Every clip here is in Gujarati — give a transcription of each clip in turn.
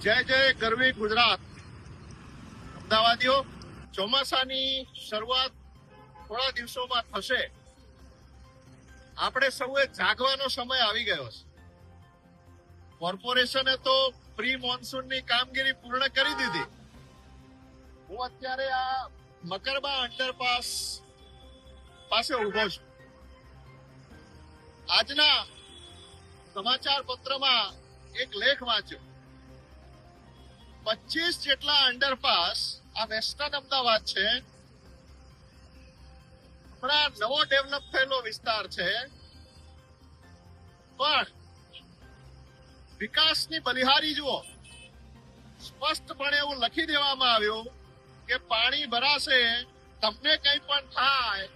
જય જય ગરવી ગુજરાત. અમદાવાદીઓ, ચોમાસાની શરૂઆત થોડા દિવસોમાં થશે. આપણે સૌએ જાગવાનો સમય આવી ગયો છે. કોર્પોરેશને તો પ્રી મોન્સૂનની કામગીરી પૂર્ણ કરી દીધી. હું અત્યારે આ મકરબા અંડરપાસ પાસે ઉભો છું. આજના સમાચાર પત્રમાં એક લેખ વાંચ્યો. 25 જેટલા અંડરપાસ આ વેસ્ટર્ન અમદાવાદ છે. હમણાં નવો ડેવલપ થયેલો વિસ્તાર છે, પણ વિકાસની બલિહારી જુઓ. સ્પષ્ટપણે એવું લખી દેવામાં આવ્યું કે પાણી ભરાશે, તમને કંઈ પણ થાય,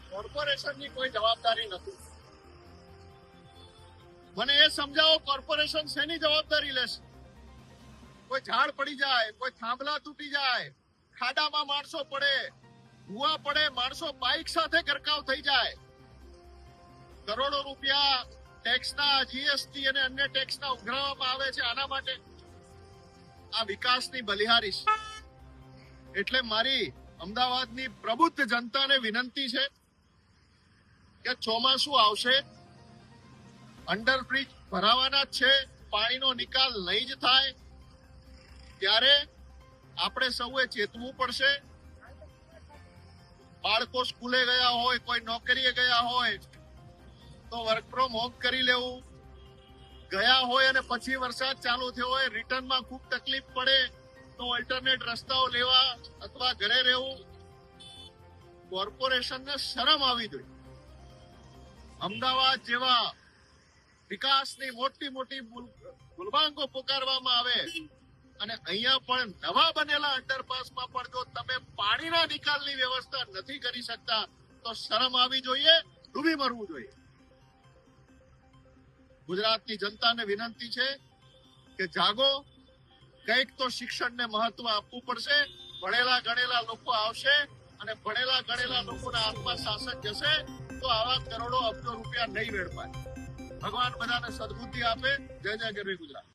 કોર્પોરેશનની કોઈ જવાબદારી નથી. મને એ સમજાવો, કોર્પોરેશન શેની જવાબદારી લેશે? કોઈ ઝાડ પડી જાય, કોઈ થાંભલા તૂટી જાય, ખાડામાં માણસો પડે, ભૂવા પડે, માણસો બાઇક સાથે ગરકાવ થઈ જાય, કરોડો રૂપિયા ટેક્સના, જીએસટી અને અન્ય ટેક્સના ઉઘરાવવામાં આવે છે. આના માટે આ વિકાસની બલિહારી છે. એટલે મારી અમદાવાદની પ્રબુદ્ધ જનતાને વિનંતી છે કે ચોમાસું આવશે, અંડરબ્રિજ ભરાવાના જ છે, પાણીનો નિકાલ નહીં જ થાય ત્યારે આપણે સૌએ ચેતવું પડશે. બાળકો સ્કૂલે ગયા હોય, કોઈ નોકરીએ ગયા હોય તો વર્ક ફ્રોમ હોમ કરી લેવું. ગયા હોય અને પછી વરસાદ ચાલુ થયો હોય, રિટર્નમાં ખૂબ તકલીફ પડે તો ઓલ્ટરનેટ રસ્તાઓ લેવા અથવા ઘરે રહેવું. કોર્પોરેશનને શરમ આવી જોઈએ. અમદાવાદ જેવા વિકાસની મોટી મોટી ગુલબાંગો પુકારવામાં આવે અને અહીંયા પણ નવા બનેલા અંડરપાસમાં પણ જો તમે પાણીના નિકાલની વ્યવસ્થા નથી કરી શકતા તો શરમ આવી જોઈએ, ડૂબી મરવું જોઈએ. ગુજરાતની જનતાને વિનંતી છે કે જાગો, કંઈક તો શિક્ષણને મહત્વ આપવું પડશે. ભણેલા ગણેલા લોકો આવશે અને ભણેલા ગણેલા લોકોના હાથમાં શાસન જશે તો આવા કરોડો અબજો રૂપિયા નહીં વેડપાય. ભગવાન બધાને સદબુદ્ધિ આપે. જય જય ગરવી ગુજરાત.